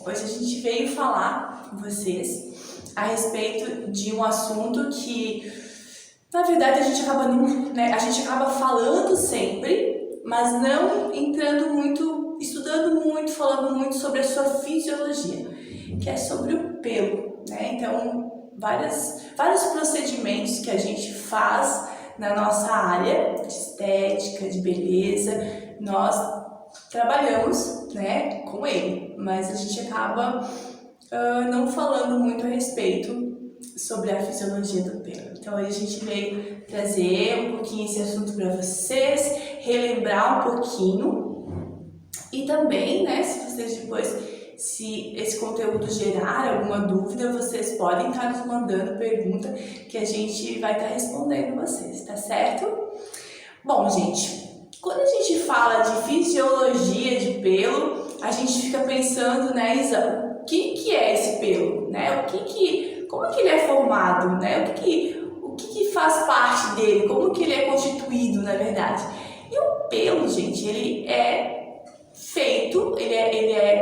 hoje a gente veio falar com vocês a respeito de um assunto que, na verdade, a gente acaba falando sempre, mas não entrando muito, estudando muito, falando muito sobre a sua fisiologia, que é sobre o pelo, né? Então, vários procedimentos que a gente faz na nossa área de estética, de beleza, nós trabalhamos, né, com ele, mas a gente acaba não falando muito a respeito sobre a fisiologia do pelo. Então hoje a gente veio trazer um pouquinho esse assunto para vocês, relembrar um pouquinho e também, né, se esse conteúdo gerar alguma dúvida, vocês podem estar nos mandando pergunta que a gente vai estar respondendo vocês, tá certo? Bom, gente, quando a gente fala de fisiologia de pelo, a gente fica pensando, né, Isa, o que é esse pelo, né? Como que ele é formado, né? O que faz parte dele? Como que ele é constituído, na verdade? E o pelo, gente, ele é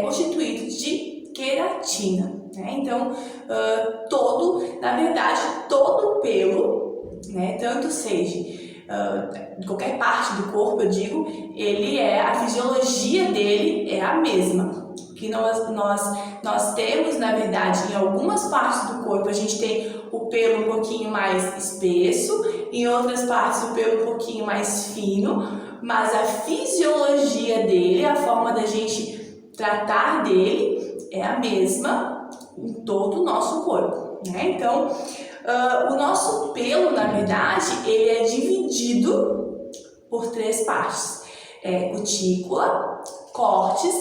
constituído de queratina, né? Então, todo o pelo, né, tanto seja de qualquer parte do corpo, eu digo, a fisiologia dele é a mesma. Que nós temos, na verdade, em algumas partes do corpo, a gente tem o pelo um pouquinho mais espesso, em outras partes o pelo um pouquinho mais fino, mas a fisiologia dele, a forma da gente tratar dele é a mesma em todo o nosso corpo, né? Então, o nosso pelo, na verdade, ele é dividido por 3 partes. Cutícula, córtex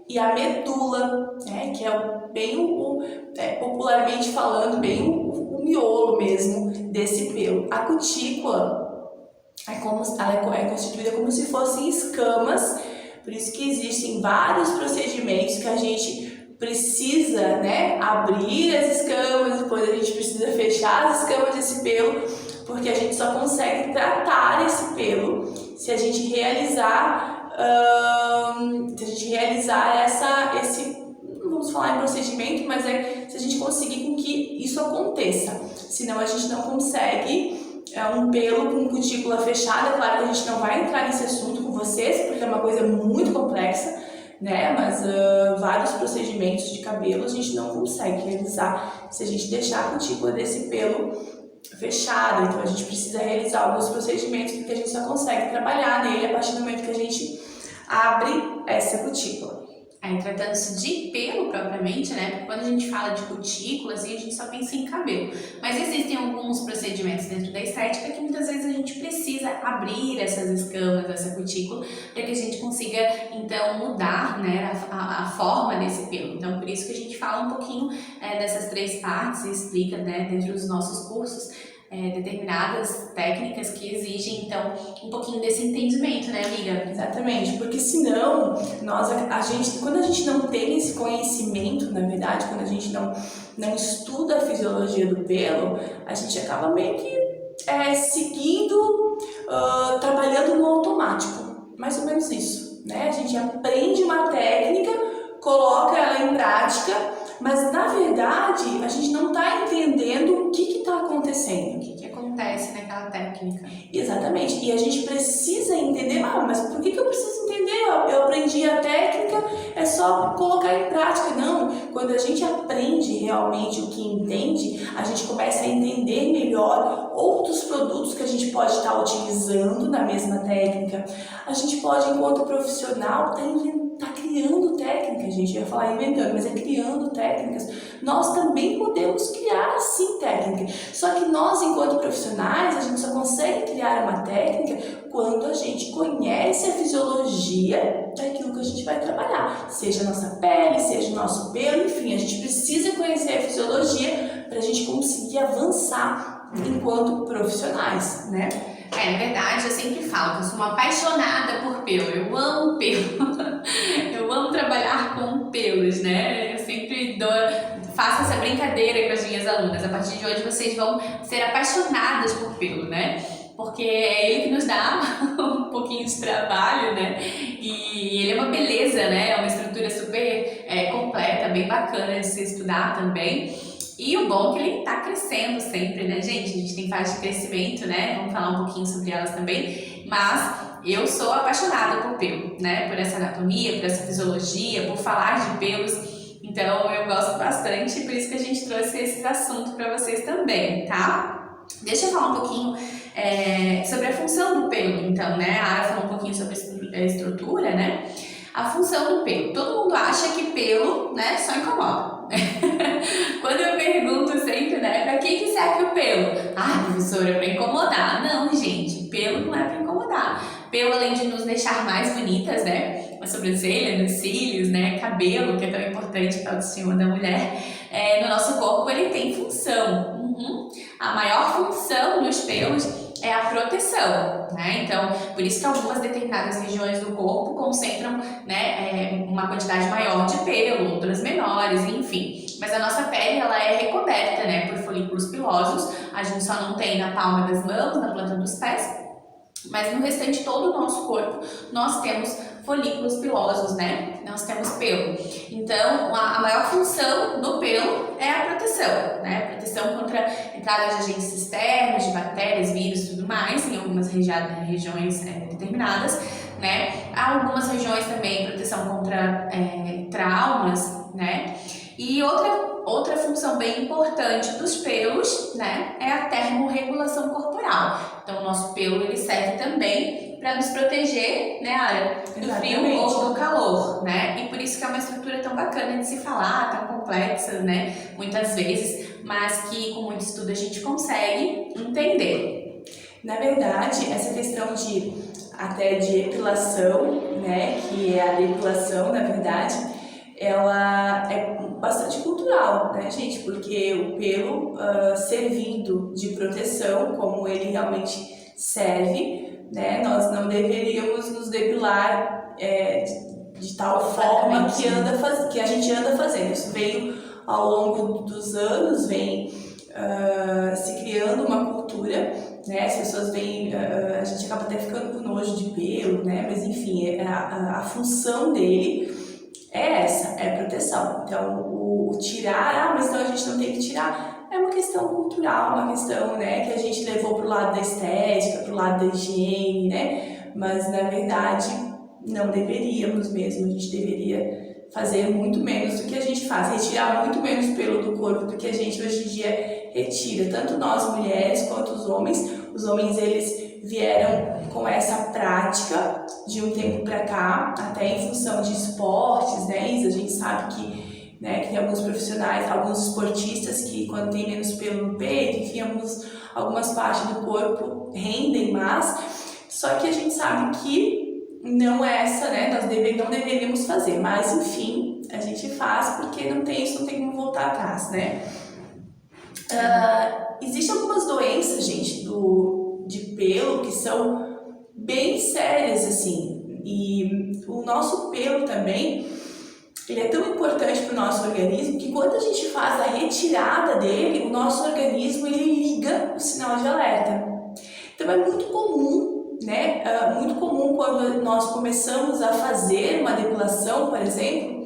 e a medula, né? Que é popularmente falando, bem o miolo mesmo desse pelo. A cutícula ela é constituída como se fossem escamas, por isso que existem vários procedimentos que a gente precisa, né, abrir as escamas, depois a gente precisa fechar as escamas desse pelo, porque a gente só consegue tratar esse pelo se a gente realizar não vamos falar em procedimento, mas se a gente conseguir com que isso aconteça, senão a gente não consegue um pelo com cutícula fechada. Claro que a gente não vai entrar nesse assunto com vocês, porque é uma coisa muito complexa, né? Mas vários procedimentos de cabelo a gente não consegue realizar se a gente deixar a cutícula desse pelo fechada. Então a gente precisa realizar alguns procedimentos porque a gente só consegue trabalhar nele a partir do momento que a gente abre essa cutícula. Aí, tratando-se de pelo propriamente, né? Porque quando a gente fala de cutícula, assim, a gente só pensa em cabelo. Mas existem alguns procedimentos dentro da estética que muitas vezes a gente precisa abrir essas escamas, essa cutícula, para que a gente consiga, então, mudar, né, a forma desse pelo. Então, por isso que a gente fala um pouquinho dessas 3 partes e explica, né, dentro dos nossos cursos, determinadas técnicas que exigem, então, um pouquinho desse entendimento, né, amiga? Exatamente, porque senão, quando a gente não tem esse conhecimento, na verdade, quando a gente não estuda a fisiologia do pelo, a gente acaba meio que seguindo, trabalhando no automático, mais ou menos isso, né? A gente aprende uma técnica, coloca ela em prática, mas na verdade a gente não está entendendo o que está acontecendo. O que acontece naquela técnica. Exatamente, e a gente precisa entender, mas por que eu preciso entender? Eu aprendi a técnica, é só colocar em prática. Não, quando a gente aprende realmente o que entende, a gente começa a entender melhor outros produtos que a gente pode estar utilizando na mesma técnica. A gente pode, enquanto profissional, tá criando técnicas, gente, eu ia falar inventando, mas é criando técnicas. Nós também podemos criar, sim, técnica. Só que nós, enquanto profissionais, a gente só consegue criar uma técnica quando a gente conhece a fisiologia daquilo que a gente vai trabalhar. Seja a nossa pele, seja o nosso pelo, enfim, a gente precisa conhecer a fisiologia para a gente conseguir avançar enquanto profissionais, né? Na verdade, eu sempre falo que eu sou uma apaixonada por pelo, eu amo pelo, eu amo trabalhar com pelos, né? Eu sempre faço essa brincadeira com as minhas alunas. A partir de hoje vocês vão ser apaixonadas por pelo, né? Porque é ele que nos dá um pouquinho de trabalho, né? E ele é uma beleza, né? É uma estrutura super completa, bem bacana de se estudar também. E o bom é que ele tá crescendo sempre, né, gente? A gente tem fase de crescimento, né? Vamos falar um pouquinho sobre elas também. Mas eu sou apaixonada por pelo, né? Por essa anatomia, por essa fisiologia, por falar de pelos. Então eu gosto bastante, por isso que a gente trouxe esses assuntos para vocês também, tá? Deixa eu falar um pouquinho sobre a função do pelo, então, né? A Ara falou um pouquinho sobre a estrutura, né? A função do pelo. Todo mundo acha que pelo, né, só incomoda. Quando eu pergunto sempre, né, pra que serve o pelo? Ah, professora, pra incomodar. Não, gente, pelo não é pra incomodar. Pelo, além de nos deixar mais bonitas, né, a sobrancelha, nos cílios, né, cabelo, que é tão importante para a autoestima da mulher, no nosso corpo ele tem função. A maior função dos pelos é a proteção, né? Então, por isso que algumas determinadas regiões do corpo concentram, né, uma quantidade maior de pelo, outras menores, enfim. Mas a nossa pele, ela é recoberta, né, por folículos pilosos. A gente só não tem na palma das mãos, na planta dos pés, mas no restante todo o nosso corpo nós temos folículos pilosos, né? Nós temos pelo. Então, a maior função do pelo é a proteção, né? Proteção contra a entrada de agentes externos, de bactérias, vírus e tudo mais, em algumas regiões determinadas, né? Há algumas regiões também proteção contra traumas, né? E outra função bem importante dos pelos, né, é a termorregulação corporal. Então, o nosso pelo ele serve também para nos proteger, né, Ara, do frio ou do calor, né? E por isso que é uma estrutura tão bacana de se falar, tão complexa, né, muitas vezes, mas que com muito estudo a gente consegue entender. Na verdade, essa questão de epilação, né, que é a depilação, na verdade, ela é bastante cultural, né, gente? Porque o pelo servindo de proteção, como ele realmente serve, né? Nós não deveríamos nos depilar de tal forma que a gente anda fazendo. Isso veio ao longo dos anos, vem se criando uma cultura, né? As pessoas veem, a gente acaba até ficando com nojo de pelo, né? Mas enfim, a função dele é essa, é proteção. Então, o tirar, mas então a gente não tem que tirar, é uma questão cultural, uma questão, né, que a gente levou pro lado da estética, pro lado da higiene, né? Mas, na verdade, não deveríamos mesmo, a gente deveria fazer muito menos do que a gente faz, retirar muito menos pelo do corpo do que a gente hoje em dia retira, tanto nós mulheres quanto os homens. Os homens, eles vieram com essa prática de um tempo para cá, até em função de esportes, né, Isa? A gente sabe que, né, que tem alguns profissionais, alguns esportistas que quando tem menos pelo no peito, enfim, algumas partes do corpo rendem mais, só que a gente sabe que não é essa, né, nós não deveríamos fazer, mas enfim, a gente faz porque não tem como voltar atrás, né? Existem algumas doenças, gente, de pelo que são bem sérias, assim, e o nosso pelo também, ele é tão importante para o nosso organismo que quando a gente faz a retirada dele, o nosso organismo, ele liga o sinal de alerta. Então é muito comum, né, muito comum quando nós começamos a fazer uma depilação, por exemplo,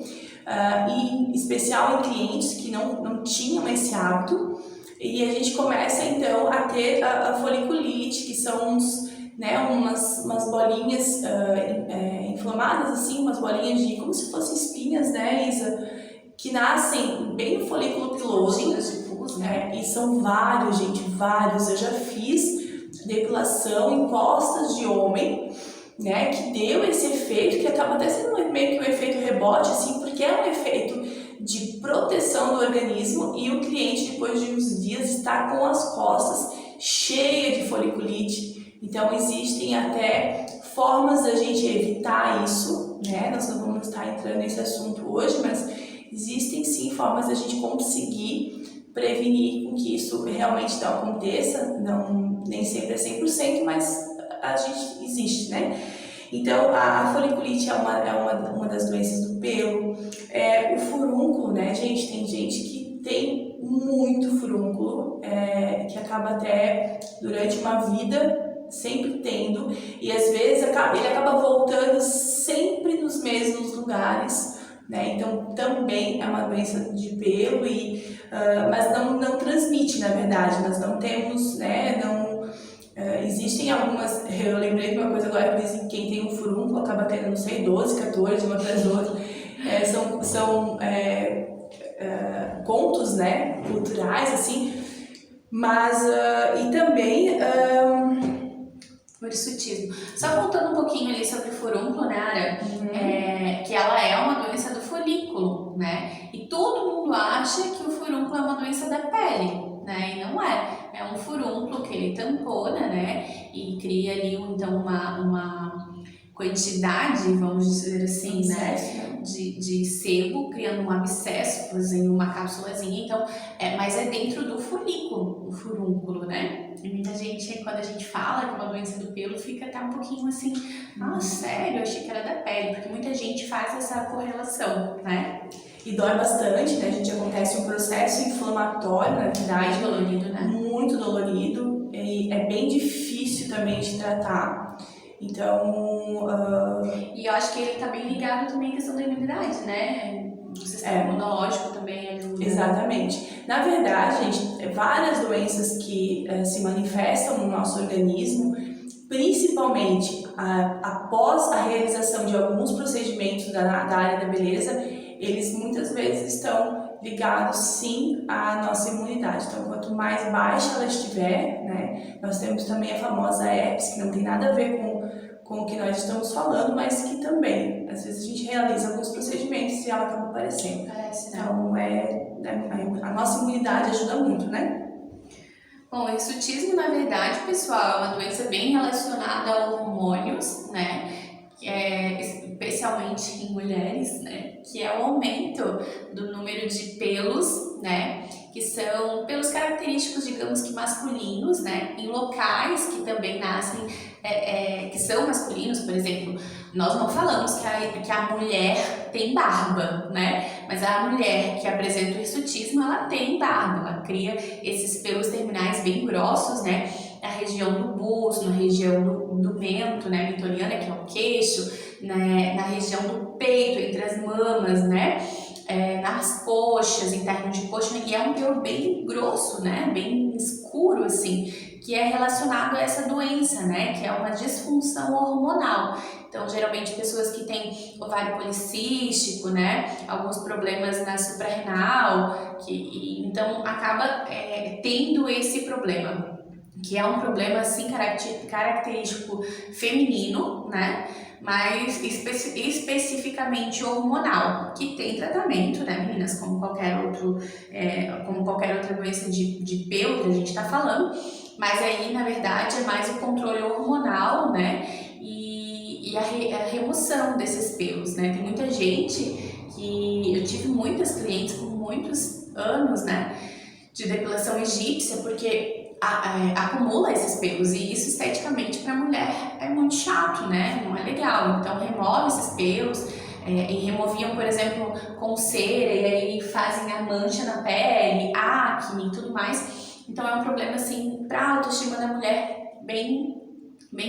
em especial em clientes que não tinham esse hábito, e a gente começa então a ter a foliculite, que são umas bolinhas inflamadas, assim, umas bolinhas como se fossem espinhas, né, Isa? Que nascem bem no folículo piloso, né? E são vários, gente, vários. Eu já fiz depilação em costas de homem, né, que deu esse efeito, que acaba até sendo meio que um efeito rebote, assim, porque é um efeito de proteção do organismo, e o cliente, depois de uns dias, está com as costas cheias de foliculite. Então, existem até formas da gente evitar isso, né? Nós não vamos estar entrando nesse assunto hoje, mas existem sim formas da gente conseguir prevenir com que isso realmente não aconteça. Nem sempre é 100%, mas a gente existe, né? Então, a foliculite é uma das doenças do pelo. O furúnculo, né, gente? Tem gente que tem muito furúnculo, que acaba até durante uma vida sempre tendo, e às vezes ele acaba voltando sem mesmos lugares, né? Então também é uma doença de pelo, mas não transmite, na verdade. Nós não temos, né? Existem algumas, eu lembrei de uma coisa agora que dizem que quem tem um furúnculo acaba tendo, não sei, 12, 14, uma atrás da outra. São contos, né, culturais, assim, mas, e também... O hirsutismo. Só voltando um pouquinho ali sobre o furúnculo, né, Ara? Que ela é uma doença do folículo, né? E todo mundo acha que o furúnculo é uma doença da pele, né? E não é. É um furúnculo que ele tampona, né? E cria ali, então, uma quantidade, vamos dizer assim, né? De sebo, criando um abscesso, fazendo uma cápsulazinha. Então, mas é dentro do folículo, o furúnculo, né? E muita gente, quando a gente fala que é uma doença do pelo, fica até um pouquinho assim, sério, eu achei que era da pele, porque muita gente faz essa correlação, né? E dói bastante, né? A gente acontece um processo inflamatório, na verdade. Bem dolorido, né? Muito dolorido. E é bem difícil também de tratar. Então... E eu acho que ele tá bem ligado também à questão da imunidade, né? O sistema imunológico também ajuda. Exatamente. Na verdade, gente, várias doenças que se manifestam no nosso organismo, principalmente após a realização de alguns procedimentos da área da beleza, eles muitas vezes estão ligados sim à nossa imunidade. Então, quanto mais baixa ela estiver, né, nós temos também a famosa herpes, que não tem nada a ver com o que nós estamos falando, mas que também, às vezes a gente realiza alguns procedimentos e ela acaba aparecendo. Parece, né? Então, a nossa imunidade ajuda muito, né? Bom, o hirsutismo, na verdade, pessoal, é uma doença bem relacionada a hormônios, né? Especialmente em mulheres, né? Que é o aumento do número de pelos, né? Que são pelos característicos, digamos que masculinos, né? Em locais que também nascem, que são masculinos, por exemplo, nós não falamos que a mulher tem barba, né? Mas a mulher que apresenta o hirsutismo, ela tem barba, ela cria esses pelos terminais bem grossos, né? Na região do busto, na região do mento, né? Mentoniana, que é o queixo, né? Na região do peito, entre as mamas, né? Nas coxas, em terra de coxa, e é um pelo bem grosso, né? Bem escuro, assim, que é relacionado a essa doença, né? Que é uma disfunção hormonal. Então, geralmente, pessoas que têm ovário policístico, né? Alguns problemas na suprarrenal, então acaba tendo esse problema, que é um problema, assim, característico feminino, né? Mas especificamente hormonal, que tem tratamento, né, meninas, como qualquer outra doença de pelo que a gente está falando, mas aí, na verdade, é mais o controle hormonal, né, e a remoção desses pelos, né. Tem muita gente eu tive muitas clientes com muitos anos, né, de depilação egípcia, porque acumula esses pelos, e isso esteticamente para a mulher é muito chato, né? Não é legal. Então remove esses pelos e removiam, por exemplo, com cera, e aí fazem a mancha na pele, acne e tudo mais. Então é um problema assim para a autoestima da mulher bem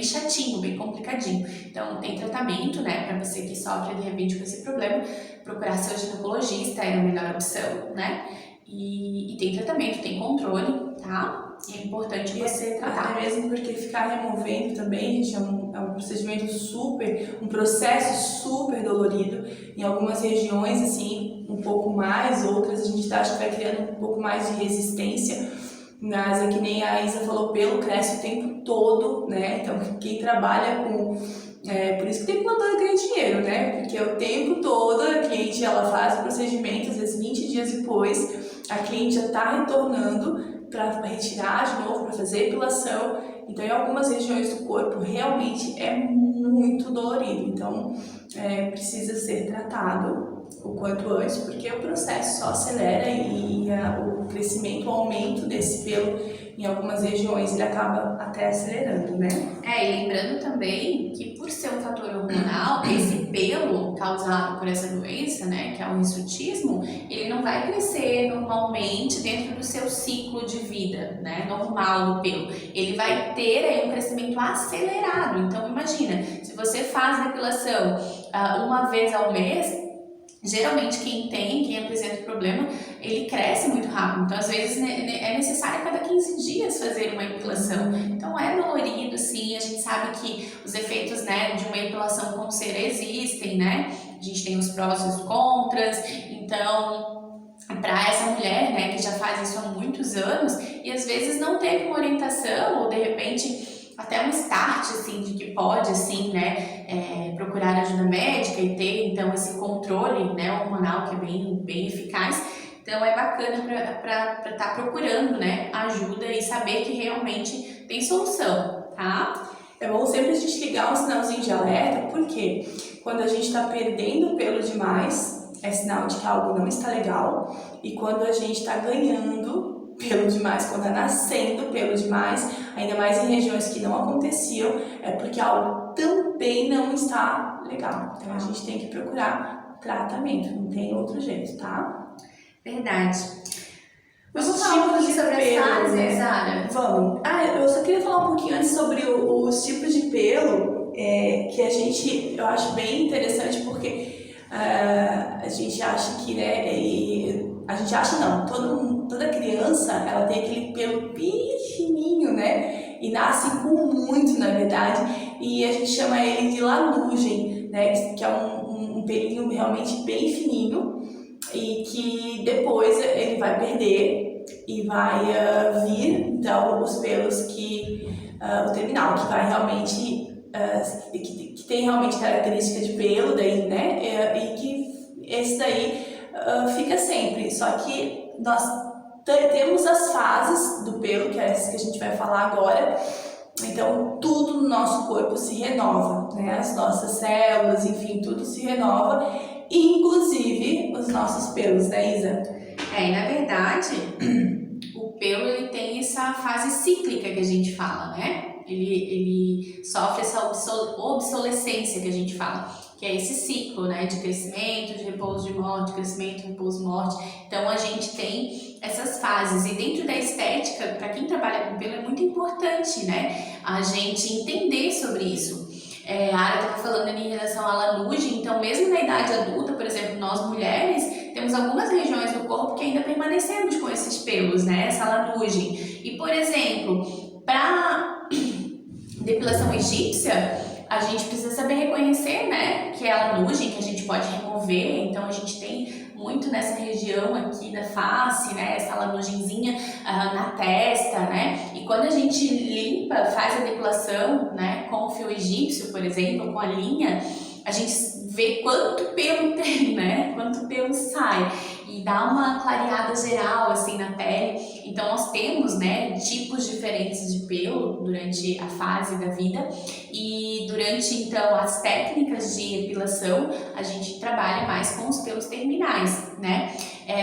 chatinho, bem complicadinho. Então tem tratamento, né, para você que sofre de repente com esse problema, procurar seu ginecologista é a melhor opção, né? E tem tratamento, tem controle, tá? É importante você tratar. Até mesmo porque ficar removendo também, gente, é um procedimento um processo super dolorido. Em algumas regiões, assim, um pouco mais, outras a gente acha que vai criando um pouco mais de resistência. Mas é que nem a Isa falou, pelo cresce o tempo todo, né? Então, quem trabalha com... por isso que tem plantão e ganha dinheiro, né? Porque o tempo todo a cliente, ela faz o procedimento, às vezes 20 dias depois, a cliente já está retornando para retirar de novo, para fazer epilação. Então, em algumas regiões do corpo, realmente é muito dolorido. Então, precisa ser tratado o quanto antes, porque o processo só acelera e o crescimento, o aumento desse pelo em algumas regiões, ele acaba até acelerando, né? E lembrando também que por ser um fator hormonal, esse pelo causado por essa doença, né, que é o hirsutismo, ele não vai crescer normalmente dentro do seu ciclo de vida, né, normal do pelo. Ele vai ter aí um crescimento acelerado. Então imagina, se você faz depilação uma vez ao mês, geralmente quem apresenta o problema, ele cresce muito rápido. Então, às vezes, é necessário a cada 15 dias fazer uma epilação. Então, é dolorido, sim. A gente sabe que os efeitos, né, de uma epilação com cera existem, né? A gente tem os prós e os contras. Então, para essa mulher, né, que já faz isso há muitos anos e às vezes não teve uma orientação ou, de repente, até um start, assim, de que pode, assim, né, procurar ajuda médica e ter, então, esse controle, né, hormonal que é bem eficaz. Então, é bacana para estar procurando, né, ajuda e saber que realmente tem solução, tá? É bom sempre a gente ligar um sinalzinho de alerta, porque quando a gente está perdendo pelo demais, é sinal de que algo não está legal, e quando a gente está ganhando pelo demais, quando está nascendo pelo demais, ainda mais em regiões que não aconteciam, é porque algo também não está legal. Então a gente tem que procurar tratamento, não tem outro jeito, tá? Verdade. Vamos falar um pouquinho sobre as fases, Zara? Vamos. Eu só queria falar um pouquinho antes sobre os tipos de pelo, que eu acho bem interessante, porque a gente acha que, né, a gente acha não, toda criança, ela tem aquele pelo bem fininho, né, e nasce com muito, na verdade, e a gente chama ele de lanugem, né, que é um pelinho realmente bem fininho, e que depois ele vai perder e vai vir, então, os pelos o terminal, que vai realmente, que tem realmente característica de pelo, daí, né, e que esse daí fica sempre, só que nós temos as fases do pelo, que é essa que a gente vai falar agora. Então, tudo no nosso corpo se renova, né? As nossas células, enfim, tudo se renova, inclusive os nossos pelos, né, Isa? E na verdade, o pelo ele tem essa fase cíclica que a gente fala, né? Ele sofre essa obsolescência que a gente fala, que é esse ciclo, né, de crescimento, de repouso, de morte, crescimento, repouso, morte. Então a gente tem essas fases, e dentro da estética, para quem trabalha com pelo, é muito importante, né, a gente entender sobre isso. A Ara estava falando ali em relação à lanugem, então mesmo na idade adulta, por exemplo, nós mulheres temos algumas regiões do corpo que ainda permanecemos com esses pelos, né, essa lanugem. E, por exemplo, para depilação egípcia, a gente precisa saber reconhecer, né, que é a lanugem, que a gente pode remover. Então a gente tem muito nessa região aqui da face, né, essa lanugenzinha na testa, né, e quando a gente limpa, faz a depilação, né, com o fio egípcio, por exemplo, com a linha, a gente vê quanto pelo tem, né, quanto pelo sai, e dá uma clareada geral, assim, na pele. Então nós temos, né, tipos diferentes de pelo durante a fase da vida, e durante, então, as técnicas de epilação, a gente trabalha mais com os pelos terminais, né.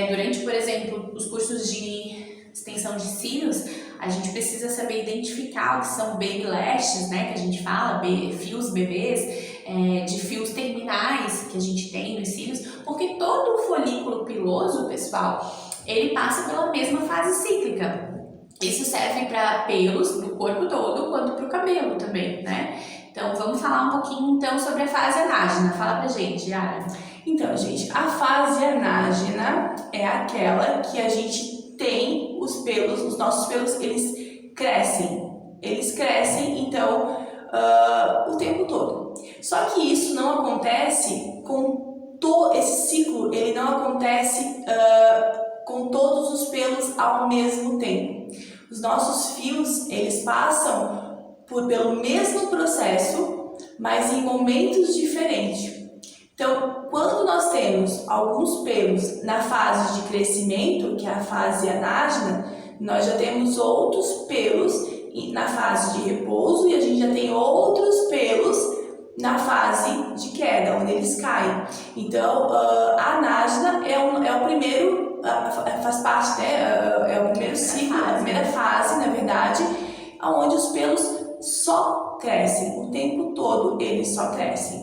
Durante, por exemplo, os cursos de extensão de cílios, a gente precisa saber identificar o que são baby lashes, né, que a gente fala, fios bebês, de fios terminais que a gente tem nos cílios, porque todo o folículo piloso, pessoal, ele passa pela mesma fase cíclica. Isso serve para pelos do corpo todo, quanto para o cabelo também, né? Então, vamos falar um pouquinho, então, sobre a fase anágena. Fala pra gente, Yara. Então, gente, a fase anágena é aquela que a gente tem os pelos, os nossos pelos, eles crescem, então, o tempo todo. Só que isso não acontece com todo esse ciclo, ele não acontece com todos os pelos ao mesmo tempo. Os nossos fios, eles passam pelo mesmo processo, mas em momentos diferentes. Então, quando nós temos alguns pelos na fase de crescimento, que é a fase anágena, nós já temos outros pelos na fase de repouso e a gente já tem outros pelos na fase de queda, onde eles caem. Então, a anágena é o primeiro, faz parte, né? É o primeiro ciclo, a primeira fase, na verdade, onde os pelos só crescem, o tempo todo eles só crescem.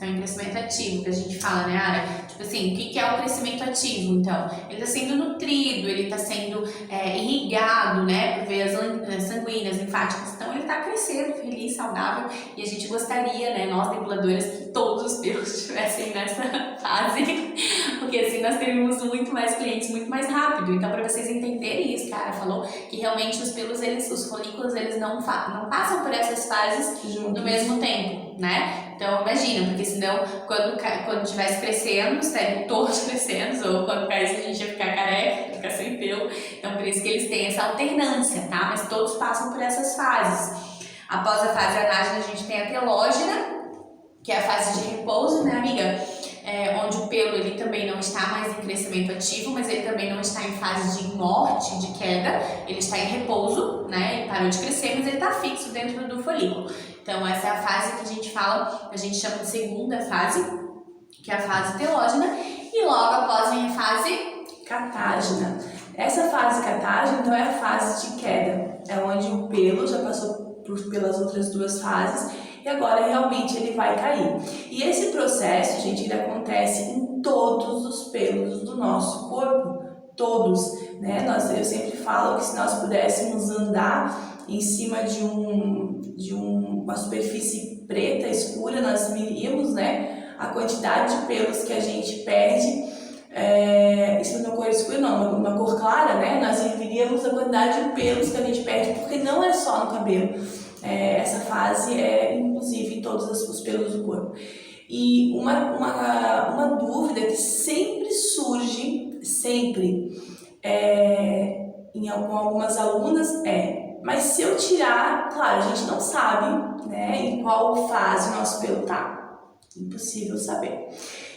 Então, em crescimento ativo, que a gente fala, né, Ara? Tipo assim, o que é o crescimento ativo? Então, ele está sendo nutrido, ele está sendo irrigado, né, por veias sanguíneas, linfáticas. Então, ele está crescendo, feliz, saudável. E a gente gostaria, né, nós depiladoras, que todos os pelos estivessem nessa fase, porque assim nós teríamos muito mais clientes, muito mais rápido. Então, para vocês entenderem isso, cara, falou que realmente os pelos, os folículos, eles não passam por essas fases no mesmo tempo, né? Então, imagina, porque senão, quando estivesse crescendo, estariam todos crescendo, ou quando caísse, a gente ia ficar careca, ia ficar sem pelo. Então, por isso que eles têm essa alternância, tá? Mas todos passam por essas fases. Após a fase anágena, a gente tem a telógena, que é a fase de repouso, né, amiga? Onde o pelo ele também não está mais em crescimento ativo, mas ele também não está em fase de morte, de queda, ele está em repouso, né? Ele parou de crescer, mas ele está fixo dentro do folículo. Então, essa é a fase que a gente fala, a gente chama de segunda fase, que é a fase telógena, e logo após vem a fase catágena. Essa fase catágena, então, é a fase de queda, é onde o pelo já passou pelas outras duas fases e agora realmente ele vai cair. E esse processo, gente, ele acontece em todos os pelos do nosso corpo, todos, né? Eu sempre falo que se nós pudéssemos andar em cima de uma superfície preta, escura, nós veríamos, né, a quantidade de pelos que a gente perde. Isso não é uma cor escura, não, uma cor clara, né? Nós veríamos a quantidade de pelos que a gente perde, porque não é só no cabelo. Essa fase é inclusive em todos os pelos do corpo. E uma dúvida que sempre surge, com algumas alunas mas se eu tirar, claro, a gente não sabe, né, em qual fase o nosso pelo tá. Impossível saber.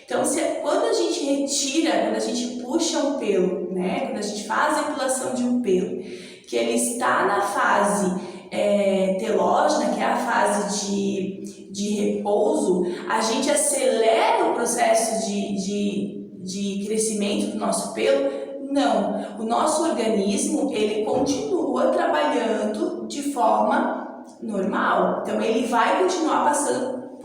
Então, quando a gente retira, quando a gente puxa um pelo, né, quando a gente faz a depilação de um pelo, que ele está na fase telógena, que é a fase de repouso, a gente acelera o processo de crescimento do nosso pelo? Não. O nosso organismo, ele continua trabalhando de forma normal. Então, ele vai continuar passando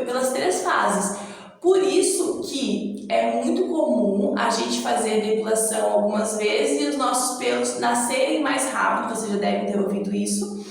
pelas três fases. Por isso que é muito comum a gente fazer depilação algumas vezes e os nossos pelos nascerem mais rápido, vocês já devem ter ouvido isso.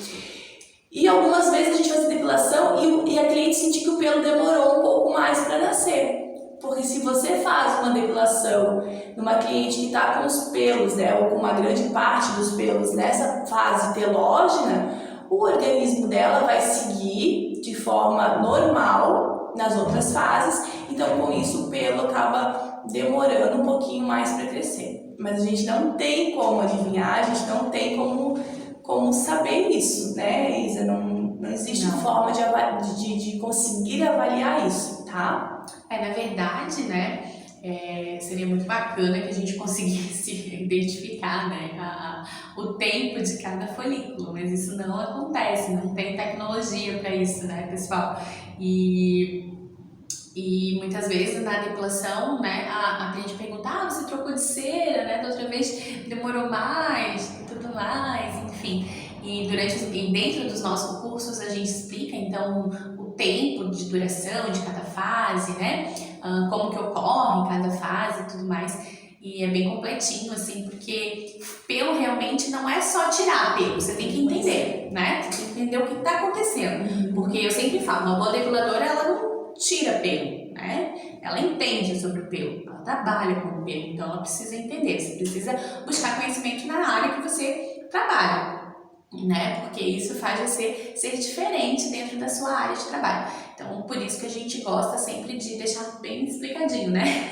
E algumas vezes a gente faz a depilação e a cliente sentir que o pelo demorou um pouco mais para nascer. Porque se você faz uma depilação numa cliente que está com os pelos, né, ou com uma grande parte dos pelos nessa fase telógena, o organismo dela vai seguir de forma normal nas outras fases, então com isso o pelo acaba demorando um pouquinho mais para crescer. Mas a gente não tem como adivinhar, a gente não tem como saber isso, né, Isa? Não existe forma de conseguir avaliar isso, tá? Na verdade, né, seria muito bacana que a gente conseguisse identificar, né, o tempo de cada folículo, mas isso não acontece, não tem tecnologia para isso, né, pessoal? E muitas vezes na depilação, né, a cliente pergunta, você trocou de cera, né, da outra vez demorou mais e tudo mais, enfim. E dentro dos nossos cursos a gente explica, então, o tempo de duração de cada fase, né, como que ocorre cada fase e tudo mais. E é bem completinho, assim, porque pelo realmente não é só tirar pelo, você tem que entender, né? Você tem que entender o que está acontecendo. Porque eu sempre falo, uma boa depiladora, ela não tira pelo, né? Ela entende sobre o pelo, ela trabalha com o pelo, então ela precisa entender, você precisa buscar conhecimento na área que você trabalha, né? Porque isso faz você ser diferente dentro da sua área de trabalho. Então, por isso que a gente gosta sempre de deixar bem explicadinho, né?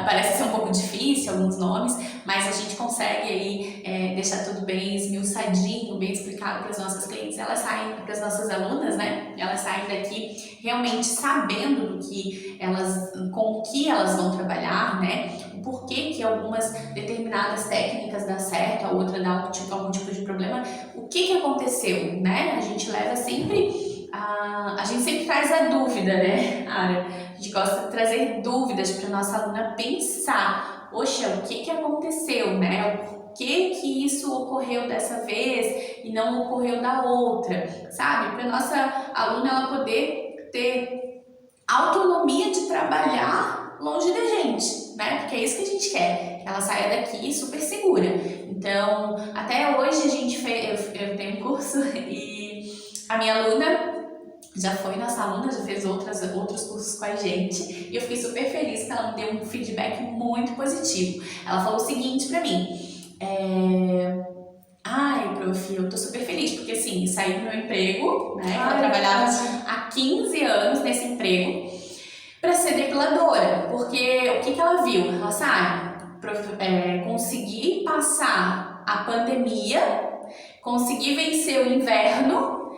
Parece ser um pouco difícil alguns nomes, mas a gente consegue aí deixar tudo bem esmiuçadinho, bem explicado para as nossas clientes. Elas saem, para as nossas alunas, né? Elas saem daqui realmente sabendo com o que elas vão trabalhar, né? O porquê que algumas determinadas técnicas dão certo, a outra dá algum tipo de problema. O que aconteceu, né? A gente leva sempre... A gente sempre traz a dúvida, né, Ara? A gente gosta de trazer dúvidas para nossa aluna pensar. Poxa, o que aconteceu, né? Por que isso ocorreu dessa vez e não ocorreu da outra, sabe? Para nossa aluna ela poder ter autonomia de trabalhar longe da gente, né? Porque é isso que a gente quer, que ela saia daqui super segura. Então, até hoje a gente fez, eu tenho um curso e a minha aluna já foi nossa aluna, já fez outros cursos com a gente e eu fiquei super feliz que ela me deu um feedback muito positivo. Ela falou o seguinte pra mim, ai, prof, eu tô super feliz porque assim, saí do meu emprego, né, eu trabalhava há 15 anos nesse emprego pra ser depiladora, porque o que ela viu? Ela sabe, conseguir passar a pandemia, conseguir vencer o inverno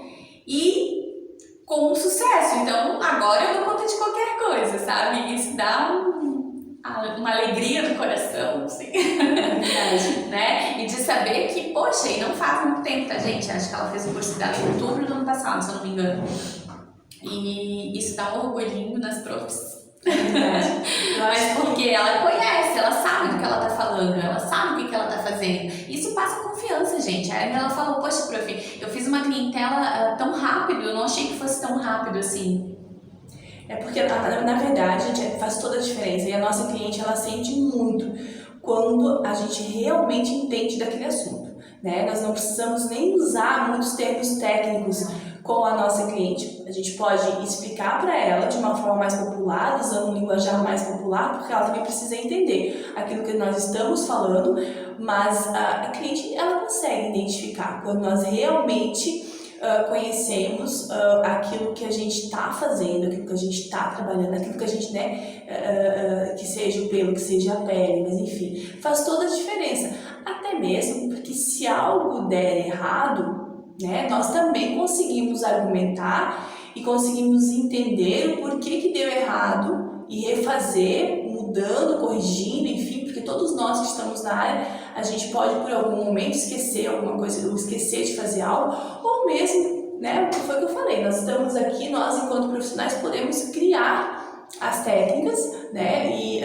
e com sucesso. Então, agora eu dou conta de qualquer coisa, sabe? Isso dá uma alegria no coração, assim. Né? E de saber que, poxa, e não faz muito tempo, tá, gente? Acho que ela fez o curso dela em outubro do ano passado, se eu não me engano. E isso dá um orgulhinho nas profs. Mas porque ela conhece, ela sabe do que ela tá falando, ela sabe o que ela tá fazendo. Isso passa confiança, gente. Aí ela falou, poxa, prof, eu fiz uma clientela tão rápido, eu não achei que fosse tão rápido assim. É porque, na verdade, gente, faz toda a diferença. E a nossa cliente, ela sente muito quando a gente realmente entende daquele assunto, né? Nós não precisamos nem usar muitos termos técnicos com a nossa cliente. A gente pode explicar para ela de uma forma mais popular, usando um linguajar mais popular, porque ela também precisa entender aquilo que nós estamos falando, mas a cliente, ela consegue identificar quando nós realmente conhecemos aquilo que a gente está fazendo, aquilo que a gente está trabalhando, aquilo que a gente, né, que seja o pelo, que seja a pele, mas enfim, faz toda a diferença. Até mesmo porque se algo der errado, né, nós também conseguimos argumentar e conseguimos entender o porquê que deu errado e refazer, mudando, corrigindo, enfim, porque todos nós que estamos na área, a gente pode por algum momento esquecer alguma coisa, ou esquecer de fazer algo, ou mesmo, né, foi o que eu falei, nós estamos aqui, nós enquanto profissionais podemos criar as técnicas, né, e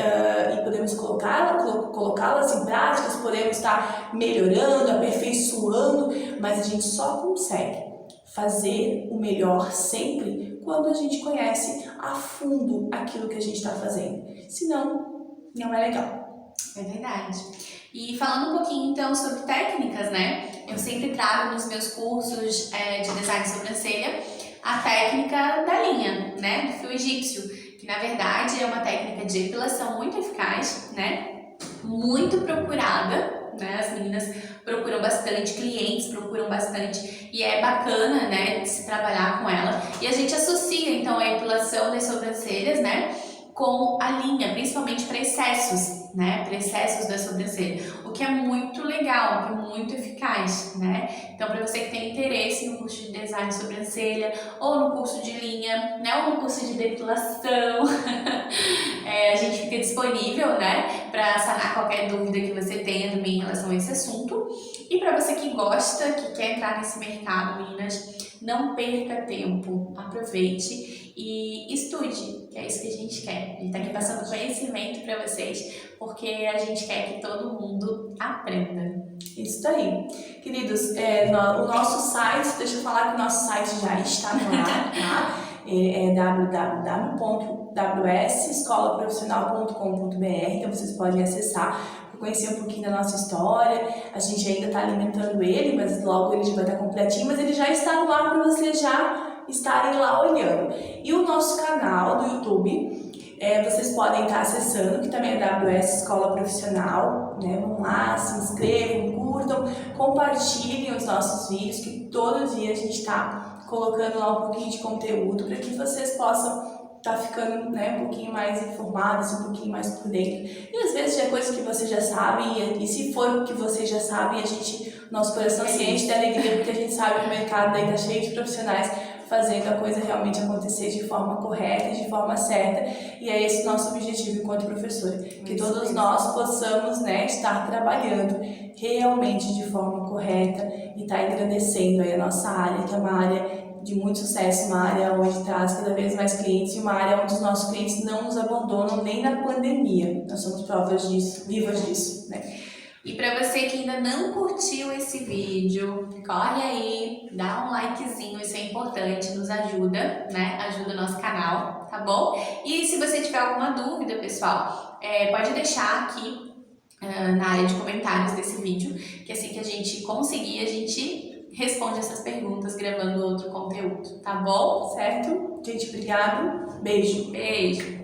podemos colocá-las em práticas, podemos estar melhorando, aperfeiçoando, mas a gente só consegue fazer o melhor sempre quando a gente conhece a fundo aquilo que a gente está fazendo. Senão, não é legal. É verdade. E falando um pouquinho então sobre técnicas, né? Eu sempre trago nos meus cursos de design de sobrancelha a técnica da linha, né? Do fio egípcio, que na verdade é uma técnica de depilação muito eficaz, né? Muito procurada, né? As meninas procuram bastante, clientes procuram bastante e é bacana, né, de se trabalhar com ela. E a gente associa então a depilação das sobrancelhas, né, com a linha, principalmente para excessos, né, para excessos da sobrancelha, o que é muito legal, o que é muito eficaz, né. Então, para você que tem interesse no curso de design de sobrancelha, ou no curso de linha, né, ou no curso de depilação, a gente fica disponível, né, para sanar qualquer dúvida que você tenha também em relação a esse assunto. E para você que gosta, que quer entrar nesse mercado, meninas, não perca tempo, aproveite e estude, que é isso que a gente quer. A gente tá aqui passando conhecimento para vocês, porque a gente quer que todo mundo aprenda. Isso aí. Queridos, o nosso site, deixa eu falar que o nosso site já está no ar, tá? É www.wsescolaprofissional.com.br, então vocês podem acessar, conhecer um pouquinho da nossa história. A gente ainda está alimentando ele, mas logo ele já vai estar completinho, mas ele já está no ar para vocês já estarem lá olhando. E o nosso canal do YouTube, vocês podem estar acessando, que também é WS Escola Profissional, né? Vão lá, se inscrevam, curtam, compartilhem os nossos vídeos, que todo dia a gente está colocando lá um pouquinho de conteúdo para que vocês possam tá ficando, né, um pouquinho mais informados, um pouquinho mais por dentro. E às vezes já é coisa que vocês já sabem, e se for o que vocês já sabem, nosso coração se enche de alegria, porque a gente sabe que o mercado daí tá cheio de profissionais fazendo a coisa realmente acontecer de forma correta, de forma certa, e é esse o nosso objetivo enquanto professora, que todos nós possamos, né, estar trabalhando realmente de forma correta e estar engrandecendo aí a nossa área, que é uma área de muito sucesso, uma área onde traz cada vez mais clientes e uma área onde os nossos clientes não nos abandonam nem na pandemia. Nós somos provas disso, vivas disso, né? E para você que ainda não curtiu esse vídeo, corre aí, dá um likezinho, isso é importante, nos ajuda, né? Ajuda o nosso canal, tá bom? E se você tiver alguma dúvida, pessoal, pode deixar aqui na área de comentários desse vídeo, que assim que a gente conseguir, a gente responde essas perguntas gravando outro conteúdo, tá bom? Certo? Gente, obrigado. Beijo. Beijo!